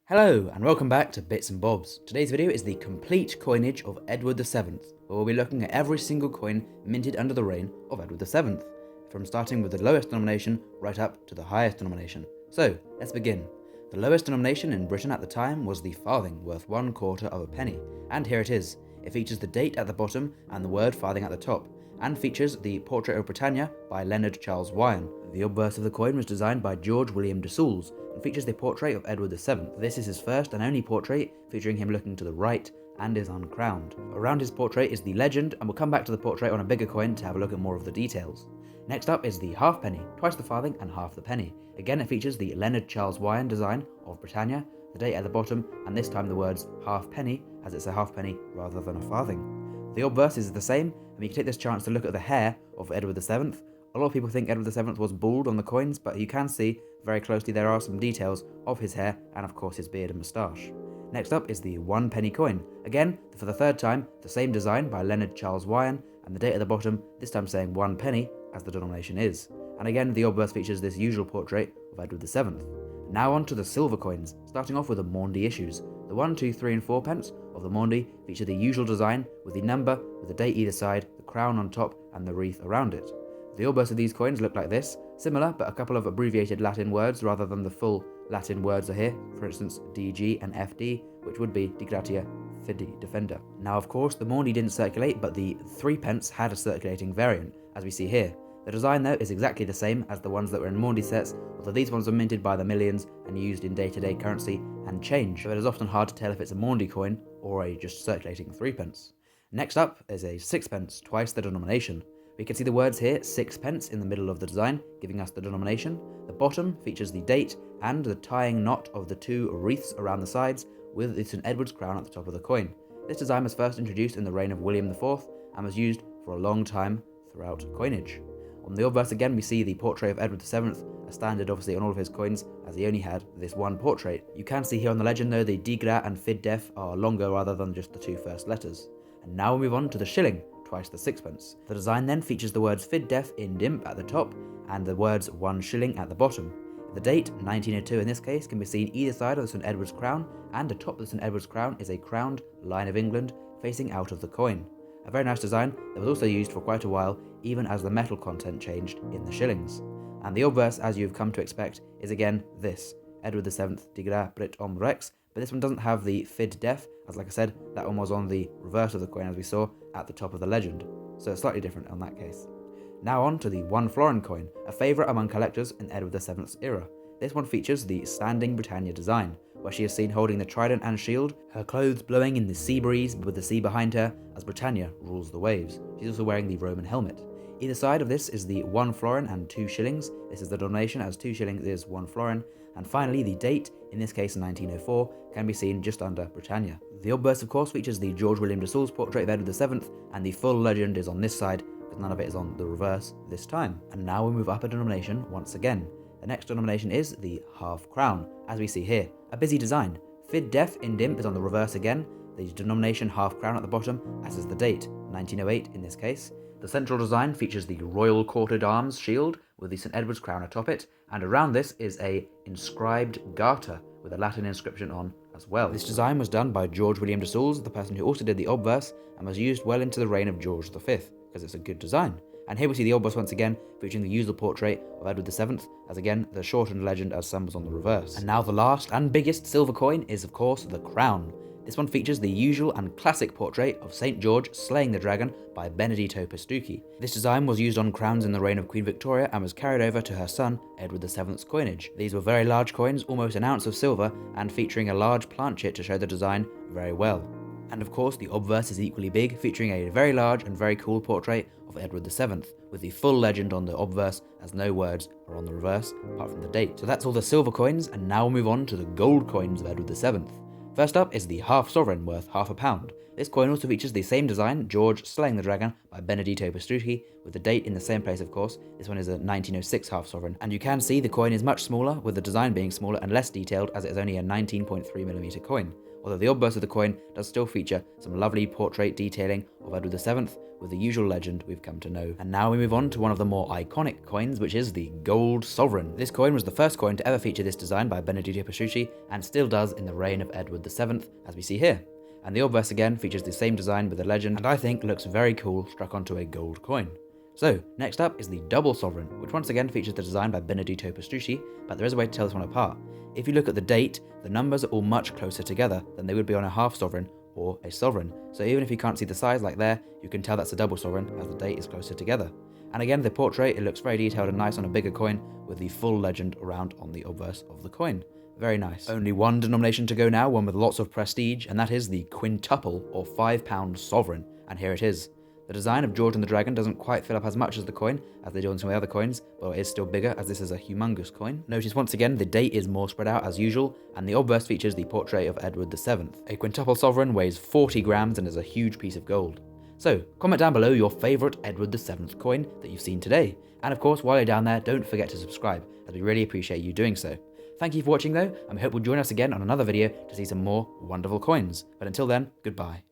Hello and welcome back to Bits and Bobs. Today's video is the complete coinage of Edward VII, where we'll be looking at every single coin minted under the reign of Edward VII, from starting with the lowest denomination right up to the highest denomination. So, let's begin. The lowest denomination in Britain at the time was the farthing, worth 1/4 of a penny, and here it is. It features the date at the bottom and the word farthing at the top, and features the portrait of Britannia by Leonard Charles Wyon. The obverse of the coin was designed by George William de Soules and features the portrait of Edward VII. This is his first and only portrait, featuring him looking to the right and is uncrowned. Around his portrait is the legend, and we'll come back to the portrait on a bigger coin to have a look at more of the details. Next up is the halfpenny, twice the farthing and half the penny. Again, it features the Leonard Charles Wyon design of Britannia, the date at the bottom, and this time the words halfpenny, as it's a halfpenny rather than a farthing. The obverse is the same, and we can take this chance to look at the hair of Edward VII. A lot of people think Edward VII was bald on the coins, but you can see very closely there are some details of his hair and of course his beard and moustache. Next up is the 1 penny coin. Again, for the third time, the same design by Leonard Charles Wyon, and the date at the bottom, this time saying 1 penny, as the denomination is. And again, the obverse features this usual portrait of Edward VII. Now on to the silver coins, starting off with the Maundy issues. The 1, 2, 3 and 4 pence of the Maundy feature the usual design with the number, with the date either side, the crown on top and the wreath around it. The obverse of these coins look like this, similar but a couple of abbreviated Latin words rather than the full Latin words are here, for instance DG and FD, which would be Di Gratia Fidi Defender. Now of course the Maundy didn't circulate, but the 3 pence had a circulating variant, as we see here. The design though is exactly the same as the ones that were in Maundy sets, although these ones were minted by the millions and used in day-to-day currency and change, so it is often hard to tell if it's a Maundy coin or a just circulating 3 pence. Next up is a 6 pence, twice the denomination. We can see the words here, 6 pence, in the middle of the design, giving us the denomination. The bottom features the date and the tying knot of the 2 wreaths around the sides, with the St Edward's crown at the top of the coin. This design was first introduced in the reign of William IV and was used for a long time throughout coinage. On the obverse again we see the portrait of Edward VII, a standard obviously on all of his coins, as he only had this one portrait. You can see here on the legend though the Di Gra and Fid Def are longer rather than just the 2 first letters. And now we move on to the shilling, twice the 6 pence. The design then features the words Fid Def in dimp at the top and the words 1 shilling at the bottom. The date, 1902 in this case, can be seen either side of the St Edward's crown, and atop the St Edward's crown is a crowned Line of England facing out of the coin. A very nice design that was also used for quite a while, even as the metal content changed in the shillings. And the obverse, as you've come to expect, is again this, Edward VII Di Gra Brit Om Rex, but this one doesn't have the Fid Def, as like I said, that one was on the reverse of the coin as we saw at the top of the legend, so it's slightly different on that case. Now on to the 1 florin coin, a favourite among collectors in Edward VII's era. This one features the standing Britannia design, where she is seen holding the trident and shield, her clothes blowing in the sea breeze with the sea behind her as Britannia rules the waves. She's also wearing the Roman helmet. Either side of this is the 1 florin and 2 shillings. This is the denomination, as 2 shillings is 1 florin. And finally the date, in this case 1904, can be seen just under Britannia. The obverse of course features the George William de Soules portrait of Edward VII, and the full legend is on this side, because none of it is on the reverse this time. And now we move up a denomination once again. The next denomination is the half crown, as we see here. A busy design. Fid Def in dimp is on the reverse again, the denomination half crown at the bottom, as is the date, 1908 in this case. The central design features the Royal Quartered Arms shield with the St Edward's crown atop it, and around this is a inscribed garter with a Latin inscription on as well. This design was done by George William de Soules, the person who also did the obverse, and was used well into the reign of George V, because it's a good design. And here we see the obverse once again, featuring the usual portrait of Edward VII, as again, the shortened legend as some was on the reverse. And now the last and biggest silver coin is of course the crown. This one features the usual and classic portrait of St George slaying the dragon by Benedetto Pastucci. This design was used on crowns in the reign of Queen Victoria and was carried over to her son, Edward VII's coinage. These were very large coins, almost an ounce of silver, and featuring a large planchet to show the design very well. And of course the obverse is equally big, featuring a very large and very cool portrait of Edward VII, with the full legend on the obverse, as no words are on the reverse, apart from the date. So that's all the silver coins, and now we'll move on to the gold coins of Edward VII. First up is the half sovereign, worth £0.5. This coin also features the same design, George slaying the dragon by Benedetto Pastucci, with the date in the same place of course. This one is a 1906 half sovereign, and you can see the coin is much smaller, with the design being smaller and less detailed as it is only a 19.3mm coin. Although the obverse of the coin does still feature some lovely portrait detailing of Edward VII with the usual legend we've come to know. And now we move on to one of the more iconic coins, which is the gold sovereign. This coin was the first coin to ever feature this design by Benedetto Petrucci, and still does in the reign of Edward VII, as we see here. And the obverse again features the same design with the legend, and I think looks very cool struck onto a gold coin. So, next up is the double sovereign, which once again features the design by Benedetto Petrucci, but there is a way to tell this one apart. If you look at the date, the numbers are all much closer together than they would be on a half sovereign or a sovereign. So even if you can't see the size like there, you can tell that's a double sovereign as the date is closer together. And again, the portrait, it looks very detailed and nice on a bigger coin with the full legend around on the obverse of the coin. Very nice. Only one denomination to go now, one with lots of prestige, and that is the quintuple or £5 sovereign. And here it is. The design of George and the Dragon doesn't quite fill up as much as the coin as they do on some of the other coins, but it is still bigger as this is a humongous coin. Notice once again the date is more spread out as usual, and the obverse features the portrait of Edward VII. A quintuple sovereign weighs 40 grams and is a huge piece of gold. So, comment down below your favourite Edward VII coin that you've seen today. And of course, while you're down there, don't forget to subscribe, as we really appreciate you doing so. Thank you for watching though, and we hope you'll join us again on another video to see some more wonderful coins. But until then, goodbye.